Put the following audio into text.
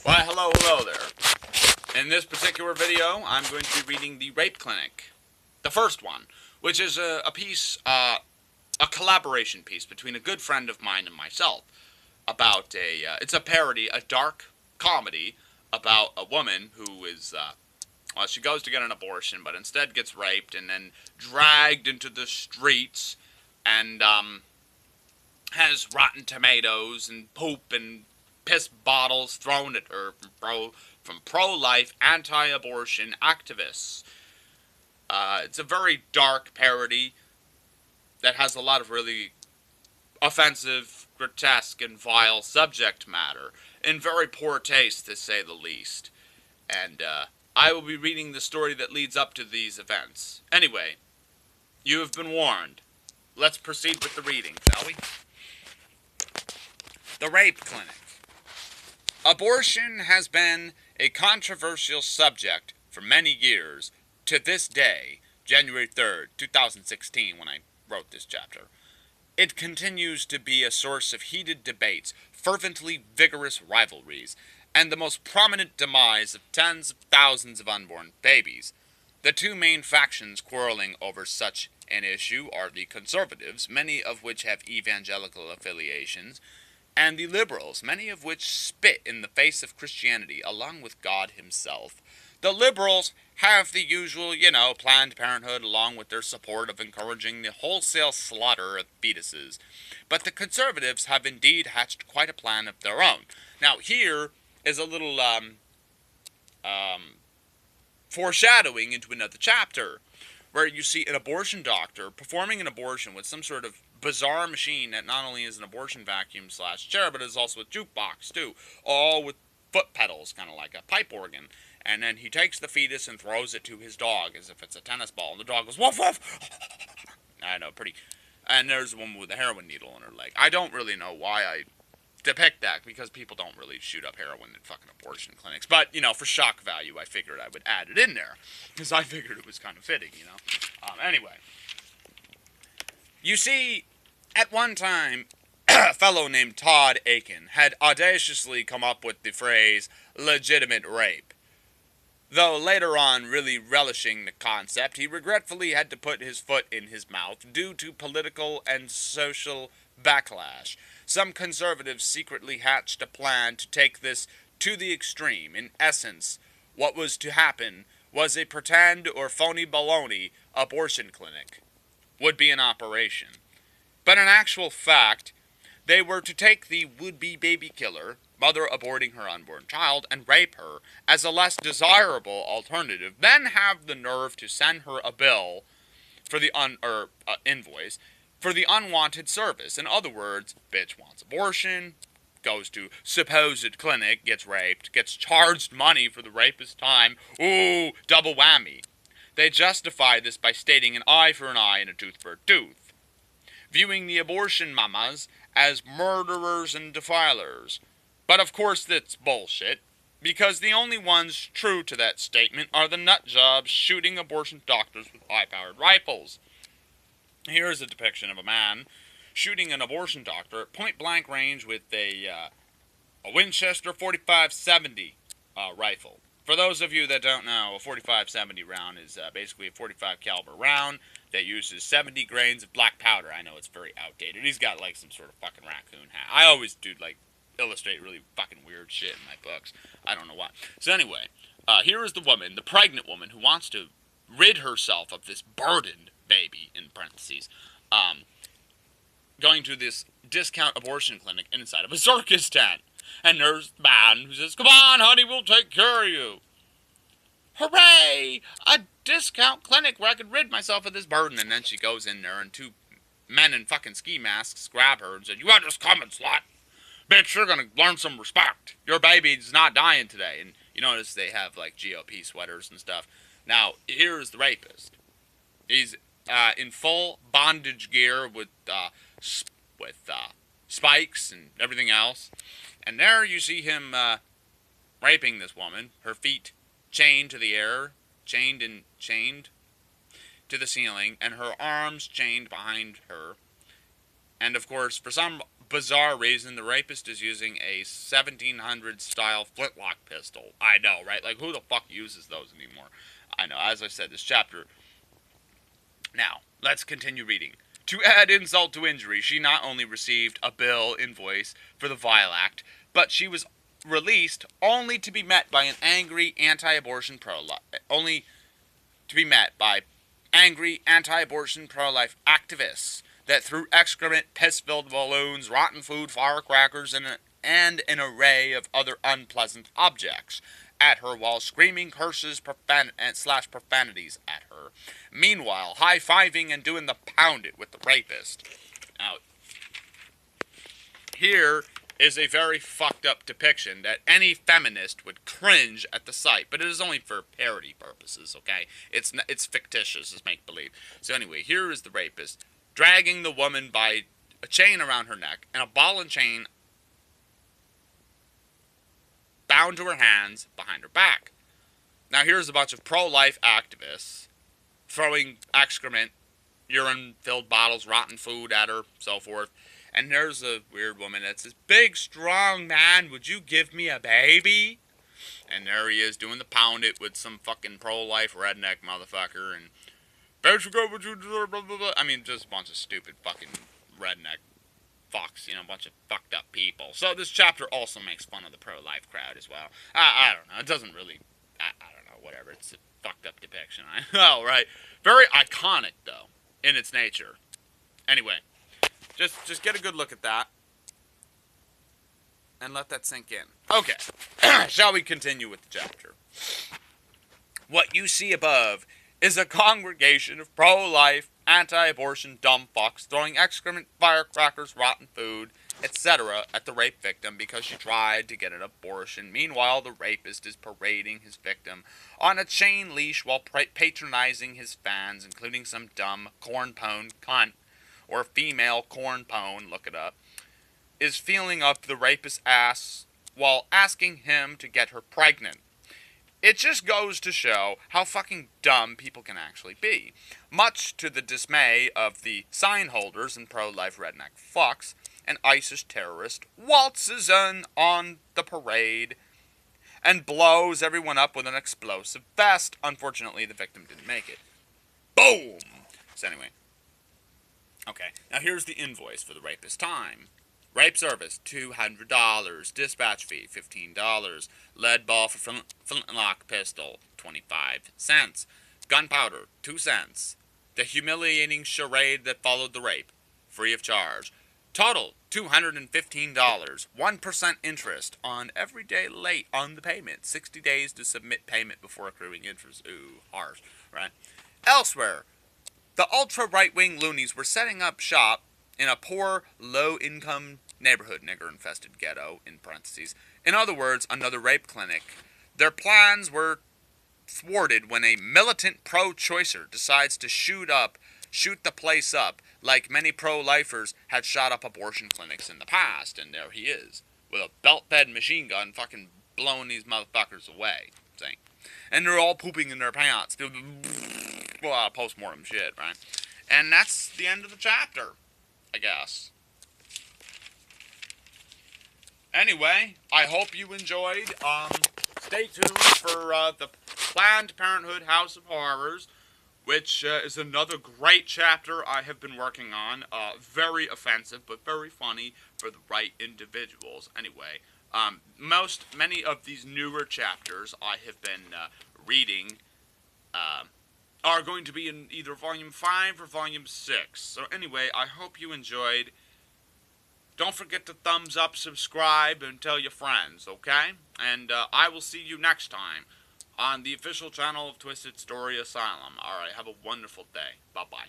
Why, hello there. In this particular video, I'm going to be reading The Rape Clinic. The first one, which is a piece, a collaboration piece between a good friend of mine and myself about it's a parody, a dark comedy about a woman who is, well, she goes to get an abortion, but instead gets raped and then dragged into the streets and, has rotten tomatoes and poop and piss bottles thrown at her from pro-life, anti-abortion activists. It's a very dark parody that has a lot of really offensive, grotesque, and vile subject matter, in very poor taste, to say the least. And I will be reading the story that leads up to these events. Anyway, you have been warned. Let's proceed with the reading, shall we? The Rape Clinic. Abortion has been a controversial subject for many years, to this day, January 3rd, 2016, when I wrote this chapter. It continues to be a source of heated debates, fervently vigorous rivalries, and the most prominent demise of tens of thousands of unborn babies. The two main factions quarreling over such an issue are the conservatives, many of which have evangelical affiliations, and the liberals, many of which spit in the face of Christianity, along with God himself. The liberals have the usual, Planned Parenthood, along with their support of encouraging the wholesale slaughter of fetuses. But the conservatives have indeed hatched quite a plan of their own. Now, here is a little, foreshadowing into another chapter, where you see an abortion doctor performing an abortion with some sort of bizarre machine that not only is an abortion vacuum / chair, but is also a jukebox too, all with foot pedals, kind of like a pipe organ. And then he takes the fetus and throws it to his dog as if it's a tennis ball, and the dog goes woof woof. I know, pretty. And there's a woman with a heroin needle in her leg. I don't really know why I depict that, because people don't really shoot up heroin in fucking abortion clinics. But, for shock value, I figured I would add it in there, because I figured it was kind of fitting, Anyway. You see, at one time, a fellow named Todd Aiken had audaciously come up with the phrase, legitimate rape. Though later on really relishing the concept, he regretfully had to put his foot in his mouth due to political and social backlash. Some conservatives secretly hatched a plan to take this to the extreme. In essence, what was to happen was a pretend or phony bolony abortion clinic would be in operation. But in actual fact, they were to take the would-be baby killer, mother aborting her unborn child, and rape her as a less desirable alternative, then have the nerve to send her a bill for the invoice for the unwanted service. In other words, bitch wants abortion, goes to supposed clinic, gets raped, gets charged money for the rapist's time. Ooh, double whammy. They justify this by stating an eye for an eye and a tooth for a tooth, viewing the abortion mamas as murderers and defilers. But of course that's bullshit, because the only ones true to that statement are the nutjobs shooting abortion doctors with high-powered rifles. Here is a depiction of a man shooting an abortion doctor at point-blank range with a Winchester 45-70 rifle. For those of you that don't know, a 45-70 round is basically a 45 caliber round that uses 70 grains of black powder. I know it's very outdated. He's got like some sort of fucking raccoon hat. I always do illustrate really fucking weird shit in my books. I don't know why. So anyway, here is the woman, the pregnant woman, who wants to rid herself of this burdened baby, in parentheses, going to this discount abortion clinic inside of a circus tent. And there's the man who says, "Come on, honey, we'll take care of you." Hooray! A discount clinic where I could rid myself of this burden. And then she goes in there, and two men in fucking ski masks grab her and say, "You got this coming, slut. Bitch, you're gonna learn some respect. Your baby's not dying today." And you notice they have, like, GOP sweaters and stuff. Now, here's the rapist. He's in full bondage gear with spikes and everything else. And there you see him raping this woman, her feet chained to the air, chained to the ceiling, and her arms chained behind her. And of course, for some bizarre reason, the rapist is using a 1700s-style flintlock pistol. I know, right? Like, who the fuck uses those anymore? I know, as I said, this chapter... Now, let's continue reading. To add insult to injury, she not only received a bill invoice for the vile act, but she was released only to be met by an angry anti-abortion pro-life... Only to be met by angry anti-abortion pro-life activists that threw excrement, piss-filled balloons, rotten food, firecrackers, and an array of other unpleasant objects at her while screaming curses slash profanities at her. Meanwhile, high-fiving and doing the pound it with the rapist. Now, here is a very fucked up depiction that any feminist would cringe at the sight, but it is only for parody purposes, okay? It's fictitious, it's make-believe. So anyway, here is the rapist dragging the woman by a chain around her neck and a ball and chain bound to her hands behind her back. Now here's a bunch of pro-life activists throwing excrement, urine-filled bottles, rotten food at her, so forth. And there's a weird woman that says, "Big, strong man, would you give me a baby?" And there he is doing the pound it with some fucking pro-life redneck motherfucker. And, I mean, just a bunch of stupid fucking redneck fucks, you know, a bunch of fucked up people. So this chapter also makes fun of the pro-life crowd as well. I don't know. It doesn't really, I don't know, whatever. It's a fucked up depiction. I know, right? Very iconic, though, in its nature. Anyway. Just get a good look at that. And let that sink in. Okay. Shall we continue with the chapter? What you see above is a congregation of pro-life, anti-abortion dumb fucks throwing excrement, firecrackers, rotten food, etc. at the rape victim because she tried to get an abortion. Meanwhile, the rapist is parading his victim on a chain leash while patronizing his fans, including some dumb corn-pwned cunt, or female corn pone, look it up, is feeling up the rapist's ass while asking him to get her pregnant. It just goes to show how fucking dumb people can actually be. Much to the dismay of the sign holders and pro-life redneck fucks, an ISIS terrorist waltzes in on the parade and blows everyone up with an explosive vest. Unfortunately, the victim didn't make it. Boom! So anyway. Okay, now here's the invoice for the rapist time. Rape service, $200. Dispatch fee, $15. Lead ball for flintlock pistol, 25 cents. Gunpowder, 2 cents. The humiliating charade that followed the rape, free of charge. Total, $215. 1% interest on every day late on the payment. 60 days to submit payment before accruing interest. Ooh, harsh, right? Elsewhere, the ultra-right-wing loonies were setting up shop in a poor, low-income neighborhood, nigger-infested ghetto, in parentheses. In other words, another rape clinic. Their plans were thwarted when a militant pro-choicer decides to shoot the place up, like many pro-lifers had shot up abortion clinics in the past. And there he is, with a belt-fed machine gun fucking blowing these motherfuckers away. See? And they're all pooping in their pants. Well, post-mortem shit, right? And that's the end of the chapter, I guess. Anyway, I hope you enjoyed. Stay tuned for the Planned Parenthood House of Horrors, which is another great chapter I have been working on. Very offensive, but very funny for the right individuals. Anyway, many of these newer chapters I have been reading are going to be in either Volume 5 or Volume 6. So anyway, I hope you enjoyed. Don't forget to thumbs up, subscribe, and tell your friends, okay? And I will see you next time on the official channel of Twisted Story Asylum. Alright, have a wonderful day. Bye-bye.